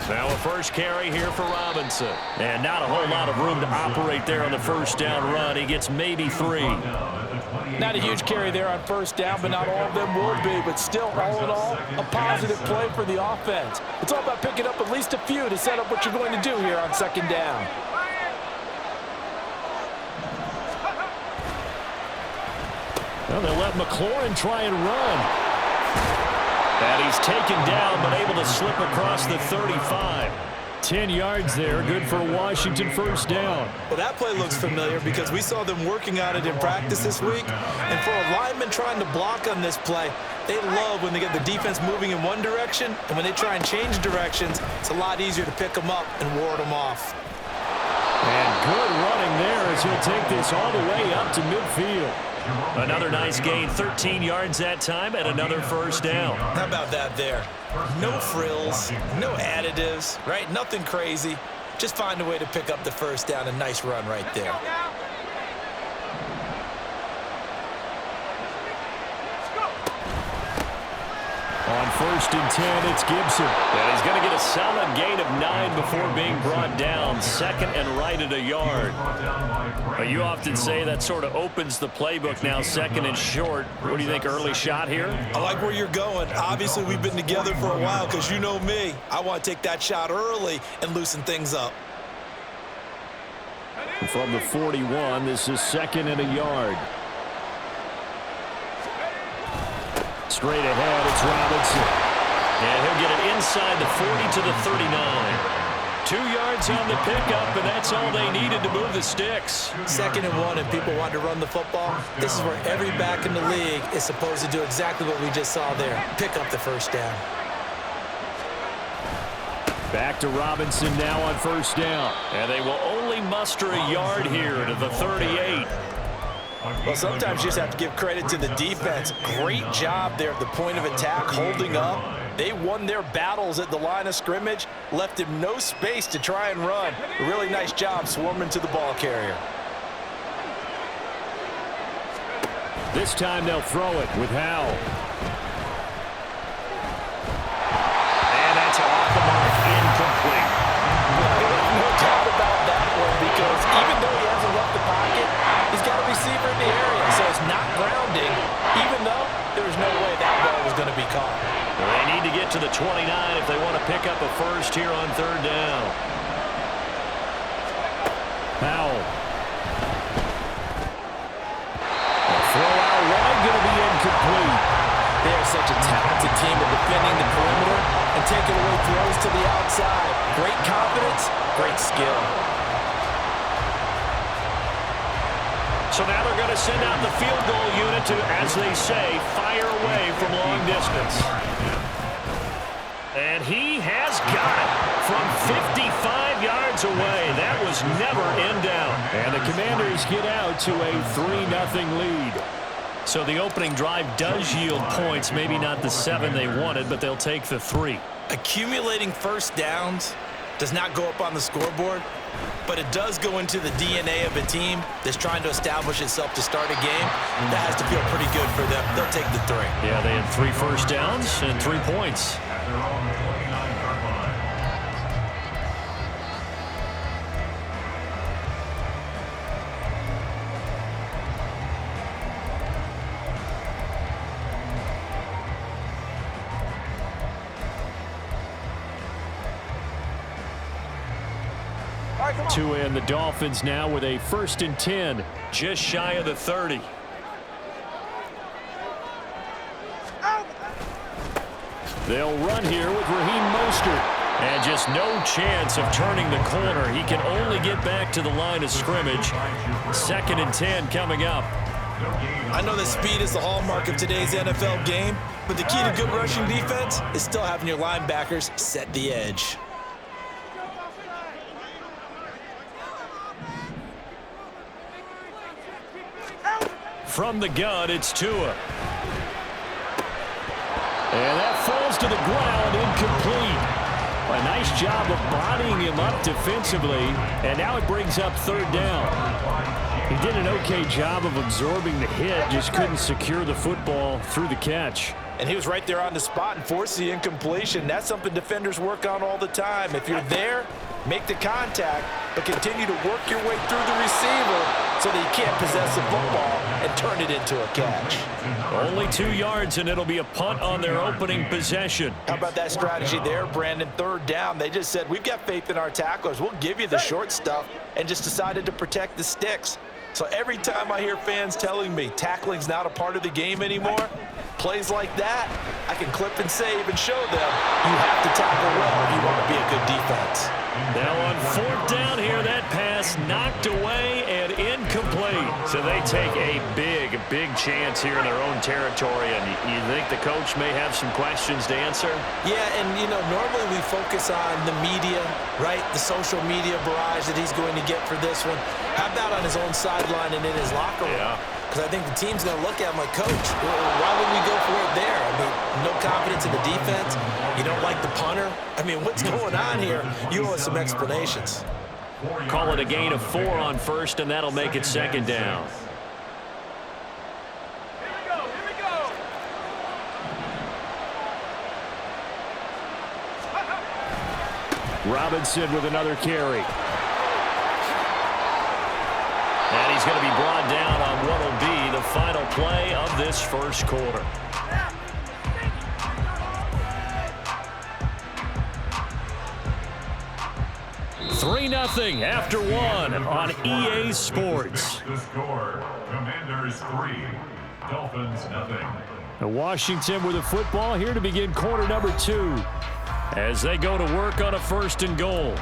Now a first carry here for Robinson. And not a whole lot of room to operate there on the first down run. He gets maybe 3. Not a huge carry there on first down, but not all of them will be. But still, all in all, a positive play for the offense. It's all about picking up at least a few to set up what you're going to do here on second down. Well, they'll let McLaurin try and run. And he's taken down, but able to slip across the 35. 10 yards there, good for Washington first down. Well, that play looks familiar because we saw them working on it in practice this week. And for a lineman trying to block on this play, they love when they get the defense moving in one direction, and when they try and change directions, it's a lot easier to pick them up and ward them off. And good running there as he'll take this all the way up to midfield. Another nice gain, 13 yards that time, and another first down. How about that there? No frills, no additives, right? Nothing crazy. Just find a way to pick up the first down. A nice run right there. On first and 10, it's Gibson. And he's going to get a solid gain of 9 before being brought down. Second and right at a yard. But you often say that sort of opens the playbook now, second and short. What do you think, early shot here? I like where you're going. Obviously, we've been together for a while because you know me. I want to take that shot early and loosen things up. From the 41, this is second and a yard. Straight ahead, it's Robinson. And he'll get it inside the 40 to the 39. 2 yards on the pickup, and that's all they needed to move the sticks. Second and 1, and people want to run the football. This is where every back in the league is supposed to do exactly what we just saw there. Pick up the first down. Back to Robinson now on first down. And they will only muster a yard here to the 38. Well, sometimes you just have to give credit to the defense. Great job there at the point of attack, holding up. They won their battles at the line of scrimmage, left him no space to try and run. A really nice job swarming to the ball carrier. This time they'll throw it with Howell. And that's off the mark, incomplete. No doubt about that one, because even though he hasn't left the pocket, he's got a receiver in the area, so it's not grounding, even though there was no way that ball was going to be caught. Well, they need to get to the 29 if they want to pick up a first here on third down. Howell. A throw out wide, going to be incomplete. They are such a talented team at defending the perimeter and taking away throws to the outside. Great confidence, great skill. So now they're going to send out the field goal unit to, as they say, fire away from long distance. And he has got it from 55 yards away. That was never in doubt. And the Commanders get out to a 3-0 lead. So the opening drive does yield points, maybe not the 7 they wanted, but they'll take the 3. Accumulating first downs does not go up on the scoreboard, but it does go into the DNA of a team that's trying to establish itself to start a game. That has to feel pretty good for them. They'll take the 3. Yeah, they had 3 first downs and 3 points. To end the Dolphins now with a 1st and 10, just shy of the 30. They'll run here with Raheem Mostert. And just no chance of turning the corner. He can only get back to the line of scrimmage. 2nd and 10 coming up. I know that speed is the hallmark of today's NFL game, but the key to good rushing defense is still having your linebackers set the edge. From the gun, it's Tua. And that falls to the ground, incomplete. A nice job of bodying him up defensively, and now it brings up 3rd down. He did an okay job of absorbing the hit, just couldn't secure the football through the catch. And he was right there on the spot and forced the incompletion. That's something defenders work on all the time. If you're there, make the contact, but continue to work your way through the receiver so that you can't possess the football and turn it into a catch. Only 2 yards, and it'll be a punt on their opening possession. How about that strategy there, Brandon? Third down, they just said, we've got faith in our tacklers. We'll give you the short stuff, and just decided to protect the sticks. So every time I hear fans telling me tackling's not a part of the game anymore, plays like that, I can clip and save and show them you have to tackle well if you want to be a good defense. Now on 4th down here, that pass knocked away and incomplete. So they take a big chance here in their own territory. And you think the coach may have some questions to answer? Yeah, and, you know, normally we focus on the media, right? The social media barrage that he's going to get for this one. How about on his own sideline and in his locker room? Yeah. Because I think the team's going to look at him like, Coach, why would we go for it there? I mean, no confidence in the defense. You don't like the punter. I mean, what's going on here? You owe us some explanations. Call it a gain of 4 on 1st, and that'll make it 2nd down. Here we go. Robinson with another carry. And he's going to be brought down on what will be the final play of this first quarter. Three 3-0 after 1 on EA Sports. The score, Commanders 3, Dolphins 0. Washington with the football here to begin quarter number 2 as they go to work on a 1st and goal.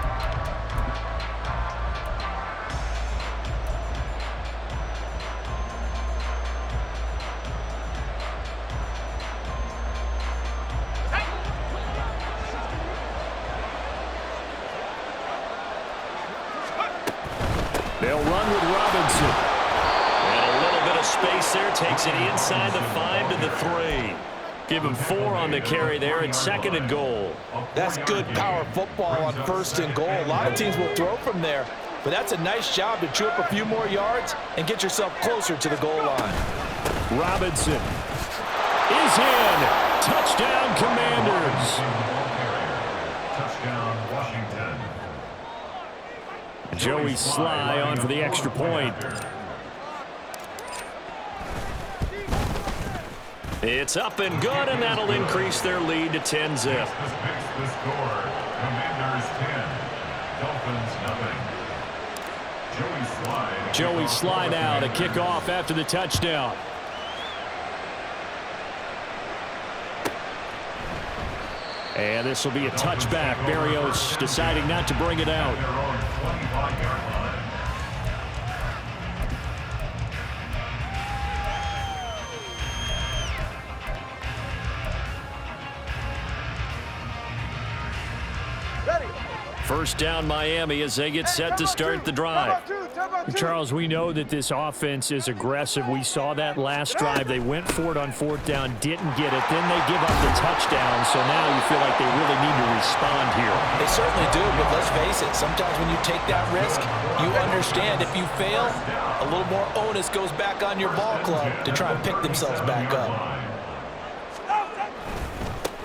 They'll run with Robinson. And a little bit of space there. Takes it inside the 5 to the 3. Give him 4 on the carry there at 2nd and goal. That's good power football on 1st and goal. A lot of teams will throw from there, but that's a nice job to chew up a few more yards and get yourself closer to the goal line. Robinson is in. Touchdown, Commanders. Touchdown, Washington. Joey Sly on for the extra point. It's up and good, and that'll increase their lead to 10-zip. The score, Commanders 10, Dolphins 0. Joey Sly now to kick off after the touchdown. And this will be a touchback. Berrios deciding not to bring it out. First down Miami as they get set to start the drive. Charles, we know that this offense is aggressive. We saw that last drive. They went for it on 4th down, didn't get it. Then they give up the touchdown, so now you feel like they really need to respond here. They certainly do, but let's face it. Sometimes when you take that risk, you understand if you fail, a little more onus goes back on your ball club to try and pick themselves back up.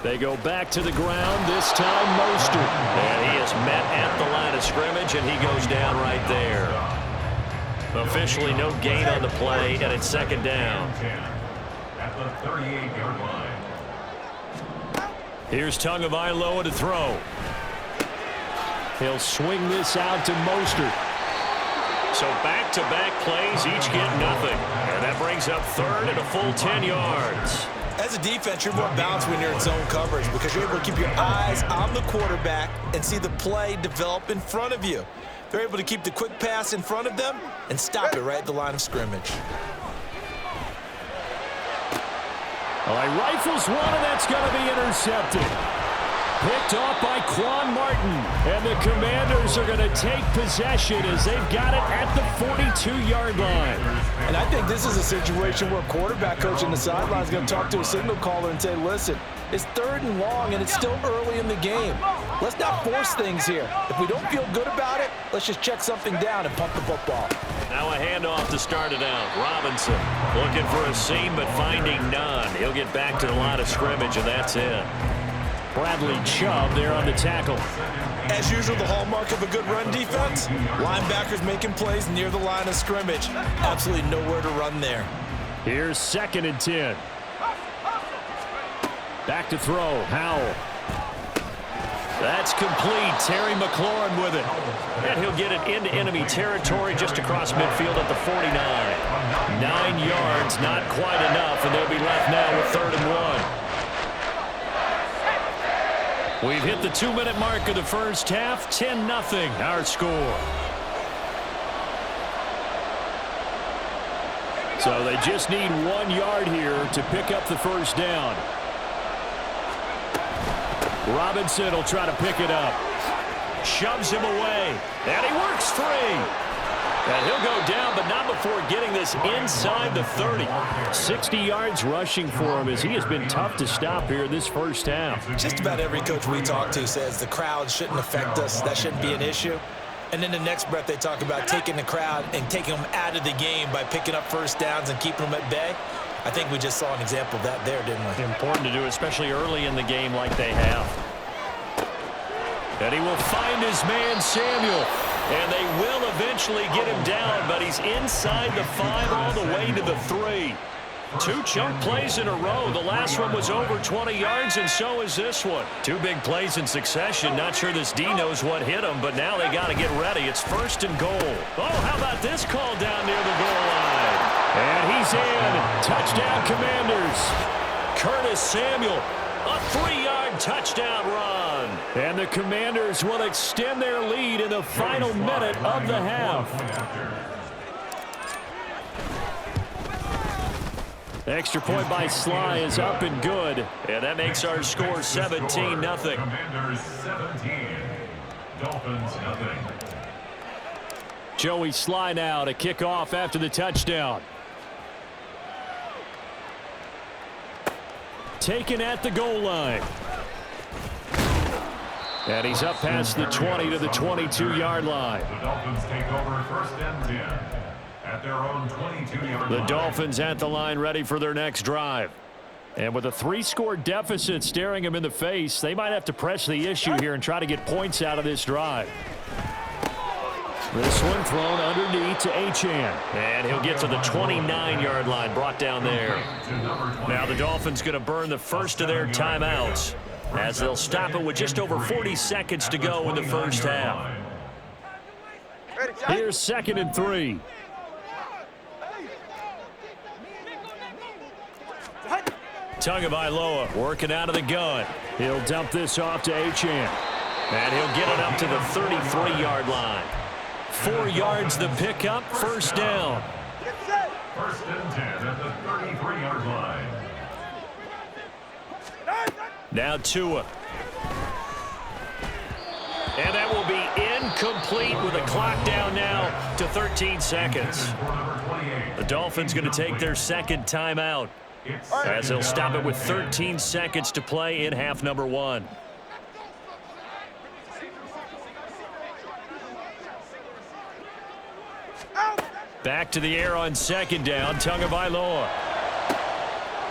They go back to the ground, this time Mostert. And he is met at the line of scrimmage, and he goes down right there. Officially no gain on the play, and it's 2nd down. At the 38-yard line. Here's Tagovailoa to throw. He'll swing this out to Mostert. So back-to-back plays, each get nothing. And that brings up 3rd and a full 10 yards. As a defense, you're more balanced when you're in zone coverage because you're able to keep your eyes on the quarterback and see the play develop in front of you. They're able to keep the quick pass in front of them and stop it right at the line of scrimmage. Well, he rifles one, and that's going to be intercepted. Picked off by Quan Martin. And the Commanders are going to take possession as they've got it at the 42-yard line. And I think this is a situation where a quarterback coach on the sideline is going to talk to a signal caller and say, listen, it's 3rd and long, and it's still early in the game. Let's not force things here. If we don't feel good about it, let's just check something down and pump the football. Now a handoff to start it out. Robinson looking for a seam, but finding none. He'll get back to the line of scrimmage, and that's it. Bradley Chubb there on the tackle. As usual, the hallmark of a good run defense, linebackers making plays near the line of scrimmage. Absolutely nowhere to run there. Here's 2nd and 10. Back to throw. Howell. That's complete. Terry McLaurin with it. And he'll get it into enemy territory just across midfield at the 49. 9 yards, not quite enough, and they'll be left now with 3rd and 1. We've hit the 2-minute mark of the first half. 10-0 our score. So they just need 1 yard here to pick up the first down. Robinson will try to pick it up. Shoves him away. And he works free. And he'll go down, but not before getting this inside the 30. 60 yards rushing for him as he has been tough to stop here this first half. Just about every coach we talk to says the crowd shouldn't affect us. That shouldn't be an issue. And then the next breath they talk about taking the crowd and taking them out of the game by picking up first downs and keeping them at bay. I think we just saw an example of that there, didn't we? Important to do, especially early in the game like they have. And he will find his man, Samuel. And they will eventually get him down, but he's inside the 5 all the way to the 3. 2 chunk plays in a row. The last one was over 20 yards, and so is this one. 2 big plays in succession. Not sure this D knows what hit him, but now they got to get ready. It's 1st and goal. Oh, how about this call down near the goal line? And he's in. Touchdown, Commanders. Curtis Samuel, a 3-yard touchdown run. And the Commanders will extend their lead in the final minute of the half. Extra point by Sly is up and good. And that makes our score 17-0. Commanders 17, Dolphins 0. Joey Sly now to kick off after the touchdown. Taken at the goal line. And he's up past the 20 to the 22-yard line. The Dolphins take over 1st and 10 at their own 22-yard line. The Dolphins at the line ready for their next drive. And with a 3-score deficit staring them in the face, they might have to press the issue here and try to get points out of this drive. This one thrown underneath to Achane. And he'll get to the 29-yard line, brought down there. Now the Dolphins going to burn the first of their timeouts as they'll stop it with just over 40 seconds to go in the first half. Here's 2nd and 3. Tagovailoa working out of the gun. He'll dump this off to Achane. And he'll get it up to the 33-yard line. 4 yards the pickup, 1st down. 1st and 10 at the 33-yard line. Now Tua. And that will be incomplete with the clock down now to 13 seconds. The Dolphins going to take their 2nd timeout as they'll stop it with 13 seconds to play in half number 1. Back to the air on 2nd down, Tagovailoa.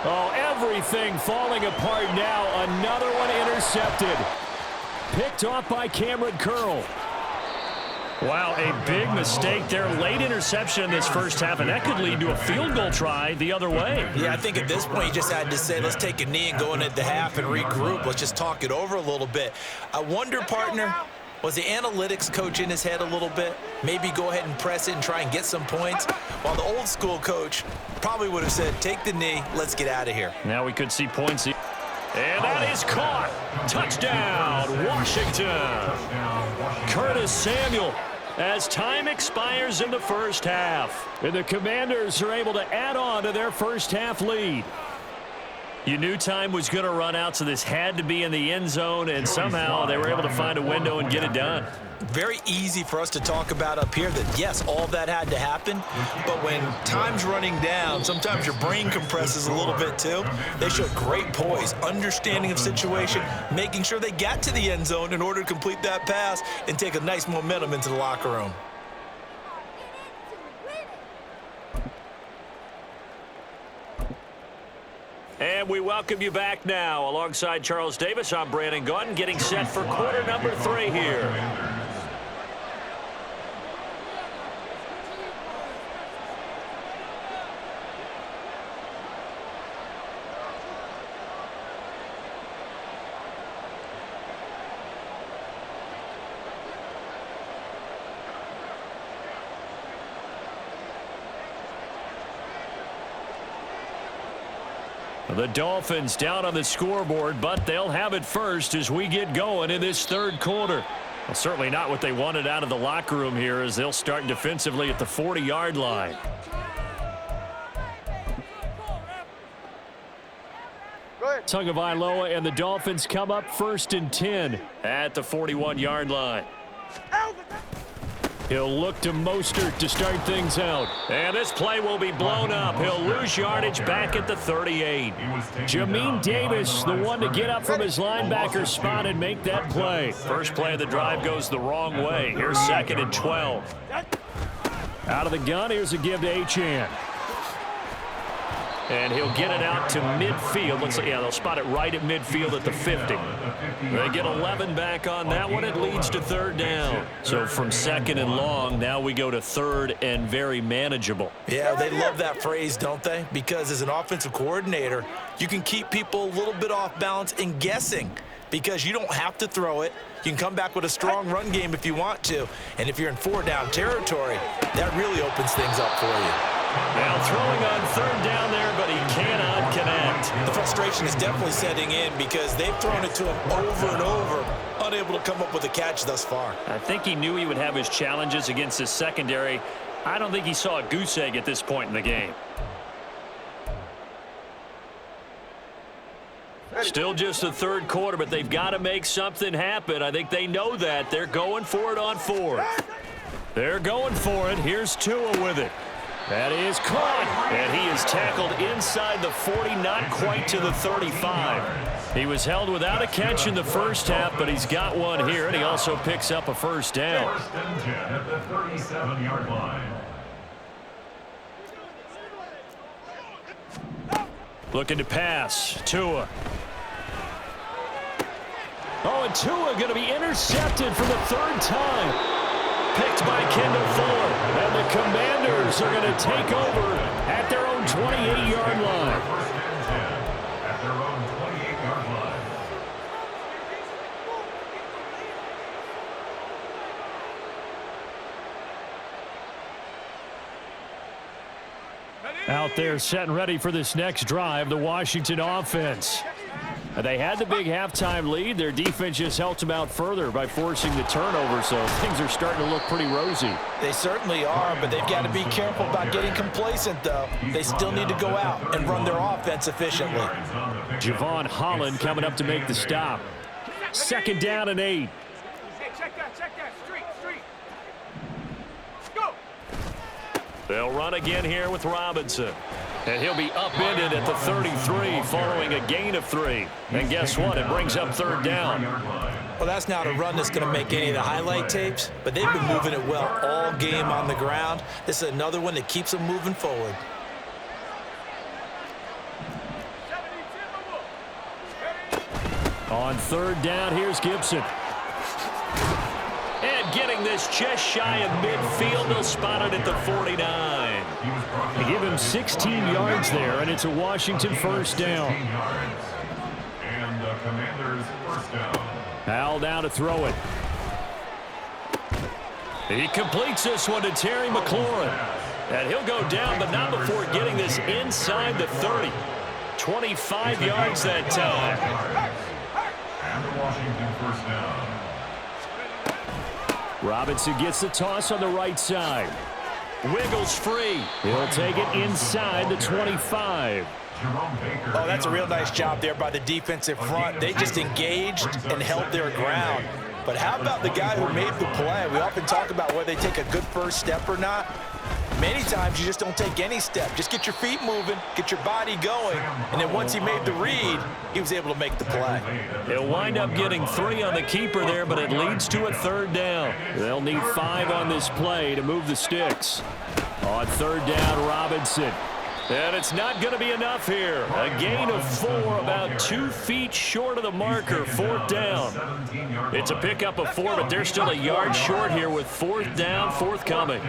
Oh, everything falling apart now. Another one intercepted. Picked off by Cameron Curl. Wow, a big mistake there. Late interception in this first half, and that could lead to a field goal try the other way. Yeah, I think at this point you just had to say, let's take a knee and go into the half and regroup. Let's just talk it over a little bit. I wonder, partner, was the analytics coach in his head a little bit? Maybe go ahead and press it and try and get some points? While the old school coach probably would have said, take the knee, let's get out of here. Now we could see points. And that is caught. Touchdown, Washington. Curtis Samuel as time expires in the first half. And the Commanders are able to add on to their first half lead. You knew time was going to run out, so this had to be in the end zone, and somehow they were able to find a window and get it done. Very easy for us to talk about up here that, yes, all of that had to happen, but when time's running down, sometimes your brain compresses a little bit too. They showed great poise, understanding of situation, making sure they got to the end zone in order to complete that pass and take a nice momentum into the locker room. And we welcome you back now. Alongside Charles Davis, I'm Brandon Gaudin, getting set for quarter number 3 here. The Dolphins down on the scoreboard, but they'll have it first as we get going in this third quarter. Well, certainly not what they wanted out of the locker room here, as they'll start defensively at the 40-yard line. Tagovailoa and the Dolphins come up 1st and 10 at the 41-yard line. He'll look to Mostert to start things out. And this play will be blown up. He'll lose yardage back at the 38. Jamin Davis, the one to get up from his linebacker spot and make that play. First play of the drive goes the wrong way. Here's 2nd and 12. Out of the gun, here's a give to Achane. And he'll get it out to midfield. Looks like, yeah, they'll spot it right at midfield at the 50. They get 11 back on that one. It leads to 3rd down. So from 2nd and long, now we go to 3rd and very manageable. Yeah, they love that phrase, don't they? Because as an offensive coordinator, you can keep people a little bit off balance and guessing, because you don't have to throw it. You can come back with a strong run game if you want to. And if you're in 4-down territory, that really opens things up for you. Now throwing on 3rd down there, but he cannot connect. The frustration is definitely setting in because they've thrown it to him over and over, unable to come up with a catch thus far. I think he knew he would have his challenges against his secondary. I don't think he saw a goose egg at this point in the game. Still just the 3rd quarter, but they've got to make something happen. I think they know that. They're going for it on 4th. They're going for it. Here's Tua with it. That is caught, and he is tackled inside the 40, not quite to the 35. He was held without a catch in the first half, but he's got one here, and he also picks up a 1st down. 1st and 10 at the 37-yard line. Looking to pass. Tua. Oh, and Tua going to be intercepted for the 3rd time. Picked by Kendall Fuller. And the Commanders are going to take over at their own 28-yard line. 1st and 10 at their own 28-yard line. Out there set and ready for this next drive, the Washington offense. They had the big halftime lead. Their defense just helped them out further by forcing the turnover, so things are starting to look pretty rosy. They certainly are, but they've got to be careful about getting complacent, though. They still need to go out and run their offense efficiently. Javon Holland coming up to make the stop. 2nd down and 8. Hey, check that. Street. Go. They'll run again here with Robinson. And he'll be upended at the 33 following a gain of 3. And guess what? It brings up 3rd down. Well, that's not a run that's going to make any of the highlight tapes, but they've been moving it well all game on the ground. This is another one that keeps them moving forward. On 3rd down, here's Gibson. And getting this just shy of midfield, they'll spot it at the 49. They give him 16 yards there, and it's a Washington 1st down. And the Commanders' 1st down. Al down to throw it. He completes this one to Terry McLaurin. And he'll go down, but not before getting this inside the 30. 25 yards that time. And the Washington 1st down. Robinson gets the toss on the right side. Wiggles free. He'll take it inside the 25. Oh, that's a real nice job there by the defensive front. They just engaged and held their ground. But how about the guy who made the play? We often talk about whether they take a good first step or not. Many times you just don't take any step. Just get your feet moving, get your body going, and then once he made the read, he was able to make the play. He'll wind up getting 3 on the keeper there, but it leads to a 3rd down. They'll need 5 on this play to move the sticks. On 3rd down, Robinson. And it's not going to be enough here. A gain of 4, about 2 feet short of the marker, 4th down. It's a pickup of 4, but they're still a yard short here with 4th down, forthcoming.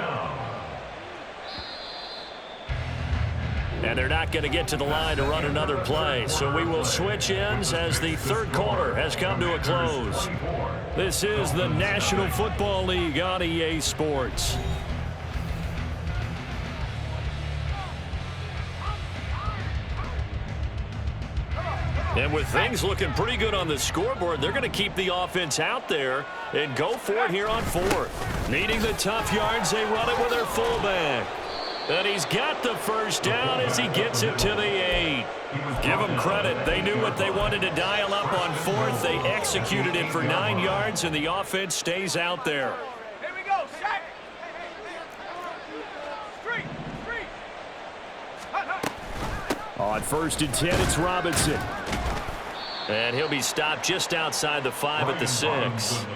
And they're not going to get to the line to run another play. So we will switch ends as the third quarter has come to a close. This is the National Football League on EA Sports. And with things looking pretty good on the scoreboard, they're going to keep the offense out there and go for it here on 4th. Needing the tough yards, they run it with their fullback. And he's got the first down as he gets it to the 8. Give them credit. They knew what they wanted to dial up on 4th. They executed it for 9 yards, and the offense stays out there. Here we go, Shaq. Street. On 1st and 10, it's Robinson. And he'll be stopped just outside the 5 at the 6.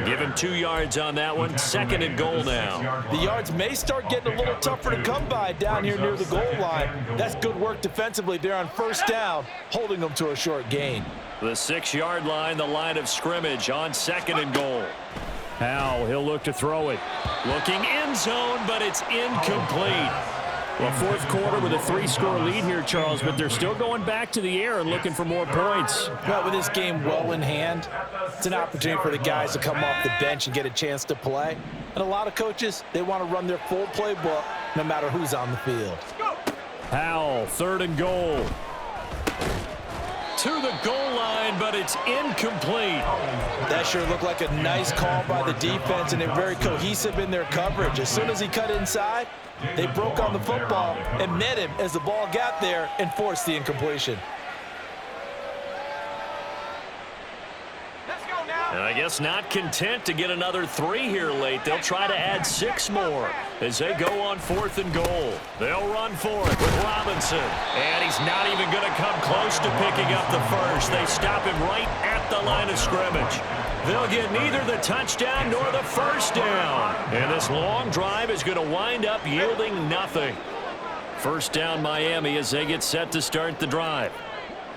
Give him 2 yards on that one. 2nd and goal now. The yards may start getting a little tougher to come by down here near the goal line. That's good work defensively there on 1st down, holding them to a short gain. The 6-yard line, the line of scrimmage on 2nd and goal. Howe, he'll look to throw it. Looking end zone, but it's incomplete. Well, 4th quarter with a 3-score lead here, Charles, but they're still going back to the air and looking for more points. Well, with this game well in hand, it's an opportunity for the guys to come off the bench and get a chance to play. And a lot of coaches, they want to run their full playbook no matter who's on the field. Howell, 3rd and goal. To the goal line, but it's incomplete. That sure looked like a nice call by the defense, and they're very cohesive in their coverage. As soon as he cut inside, they broke on the football and met him as the ball got there and forced the incompletion. Let's go now. And I guess not content to get another 3 here late. They'll try to add 6 more as they go on 4th and goal. They'll run for it with Robinson. And he's not even going to come close to picking up the first. They stop him right at the line of scrimmage. They'll get neither the touchdown nor the first down. And this long drive is going to wind up yielding nothing. 1st down Miami as they get set to start the drive.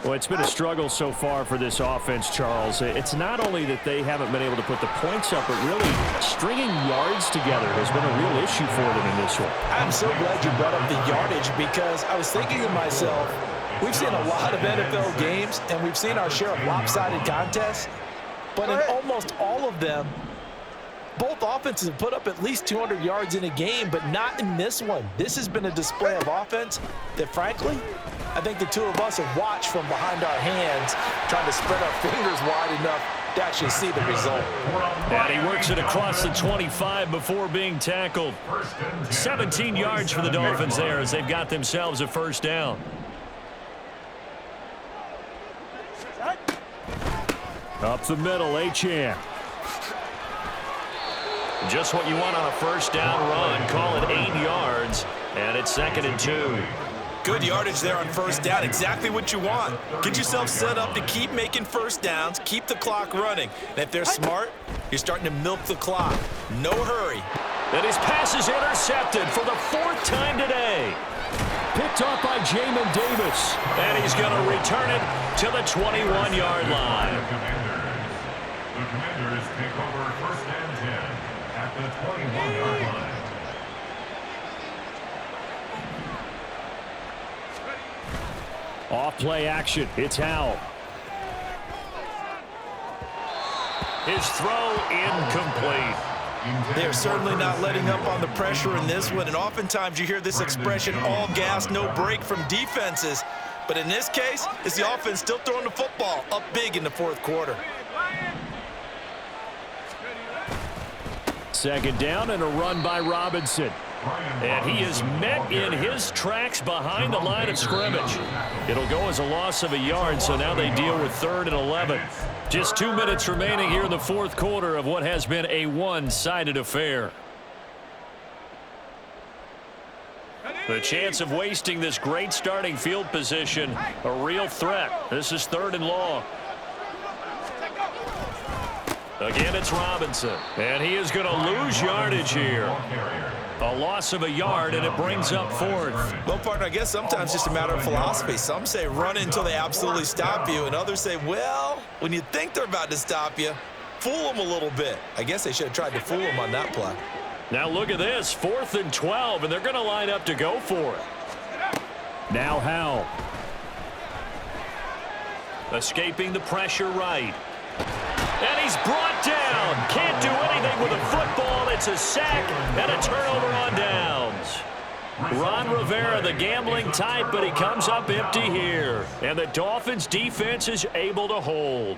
Well, it's been a struggle so far for this offense, Charles. It's not only that they haven't been able to put the points up, but really stringing yards together has been a real issue for them in this one. I'm so glad you brought up the yardage, because I was thinking to myself, we've seen a lot of NFL games, and we've seen our share of lopsided contests. But in almost all of them, both offenses have put up at least 200 yards in a game, but not in this one. This has been a display of offense that, frankly, I think the two of us have watched from behind our hands, trying to spread our fingers wide enough to actually see the result. And he works it across the 25 before being tackled. 17 yards for the Dolphins there as they've got themselves a 1st down. Up the middle, Achane. Just what you want on a 1st down run. Call it 8 yards, and it's 2nd and 2. Good yardage there on 1st down. Exactly what you want. Get yourself set up to keep making 1st downs, keep the clock running. And if they're smart, you're starting to milk the clock. No hurry. And his pass is intercepted for the 4th time today. Picked off by Jamin Davis. And he's going to return it to the 21-yard line. The Commanders take over 1st and 10 at the 21-yard line. Off play action. It's Howell. His throw incomplete. They're certainly not letting up on the pressure in this one, and oftentimes you hear this expression, all gas, no break from defenses. But in this case, it's the offense still throwing the football up big in the 4th quarter. 2nd down and a run by Robinson. And he is met in his tracks behind the line of scrimmage. It'll go as a loss of a yard, so now they deal with 3rd and 11. Just 2 minutes remaining here in the 4th quarter of what has been a one-sided affair. The chance of wasting this great starting field position, a real threat. This is 3rd and long. Again, it's Robinson, and he is going to lose yardage here. A loss of a yard, and it brings up fourth. Well, partner, I guess sometimes it's just a matter of philosophy. Some say run until they absolutely stop you, and others say, well, when you think they're about to stop you, fool them a little bit. I guess they should have tried to fool them on that play. Now look at this, 4th and 12, and they're going to line up to go for it. Now Howell. Escaping the pressure right. And he's brought down. Can't do anything with a football. It's a sack and a turnover on downs. Ron Rivera, the gambling type, but he comes up empty here. And the Dolphins' defense is able to hold.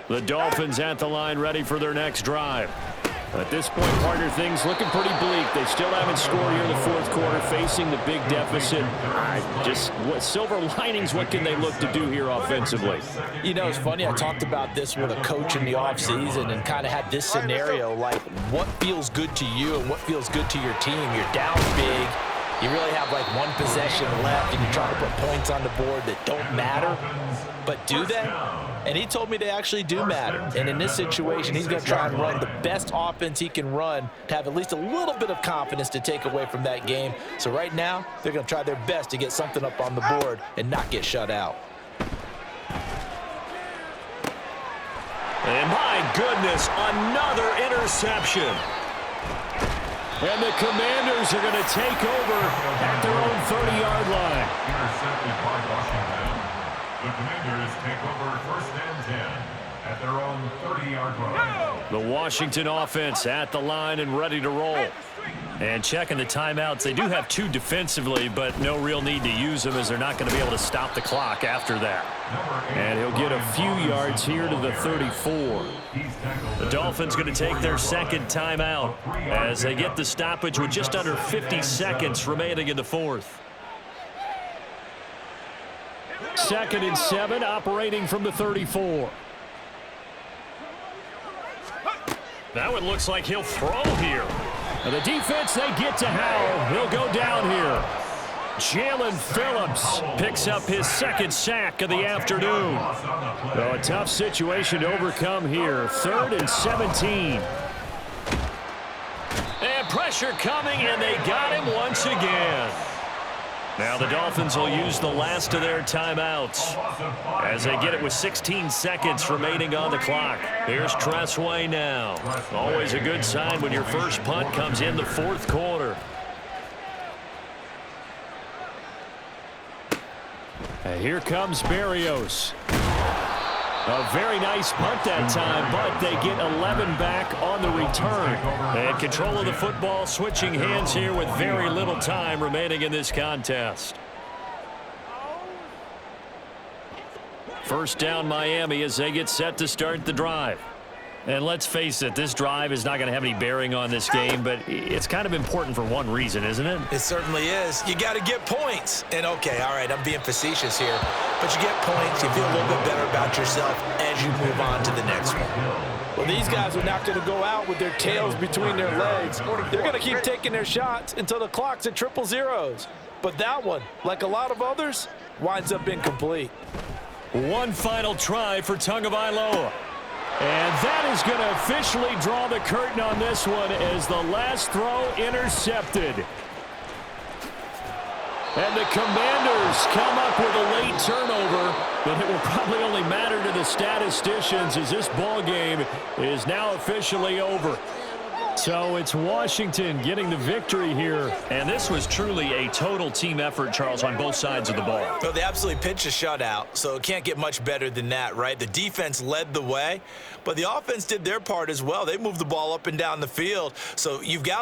The Dolphins at the line ready for their next drive. At this point, partner, things looking pretty bleak. They still haven't scored here in the 4th quarter, facing the big deficit. Just what silver linings, what can they look to do here offensively? You know, it's funny. I talked about this with a coach in the offseason and kind of had this scenario, like what feels good to you and what feels good to your team. You're down big. You really have like one possession left, and you're trying to put points on the board that don't matter. But do they? And he told me they actually do matter. And in this situation, he's going to try and run the best offense he can run to have at least a little bit of confidence to take away from that game. So right now, they're going to try their best to get something up on the board and not get shut out. And my goodness, another interception. And the Commanders are going to take over at their own 30-yard line. Intercepted by Washington. The Commanders take over 1st and 10 at their own 30-yard line. The Washington offense at the line and ready to roll. And checking the timeouts. They do have 2 defensively, but no real need to use them as they're not going to be able to stop the clock after that. And he'll get a few yards here to the 34. The Dolphins going to take their 2nd timeout as they get the stoppage with just under 50 seconds remaining in the 4th. 2nd and 7, operating from the 34. Now it looks like he'll throw here. And the defense, they get to Howell. He'll go down here. Jalen Phillips picks up his 2nd sack of the afternoon. So a tough situation to overcome here. 3rd and 17. And pressure coming, and they got him once again. Now the Dolphins will use the last of their timeouts as they get it with 16 seconds remaining on the clock. Here's Tressway now. Always a good sign when your first punt comes in the 4th quarter. And here comes Berrios. A very nice punt that time, but they get 11 back on the return. And control of the football switching hands here with very little time remaining in this contest. First down Miami as they get set to start the drive. And let's face it, this drive is not going to have any bearing on this game, but it's kind of important for one reason, isn't it? It certainly is. You got to get points. And, okay, all right, I'm being facetious here. But you get points, you feel a little bit better about yourself as you move on to the next one. Well, these guys are not going to go out with their tails between their legs. They're going to keep taking their shots until the clock's at 000. But that one, like a lot of others, winds up incomplete. One final try for Tagovailoa. And that is going to officially draw the curtain on this one as the last throw intercepted. And the Commanders come up with a late turnover, but it will probably only matter to the statisticians as this ball game is now officially over. So it's Washington getting the victory here. And this was truly a total team effort, Charles, on both sides of the ball. Well, they absolutely pitched a shutout, so it can't get much better than that, right? The defense led the way, but the offense did their part as well. They moved the ball up and down the field. So you've got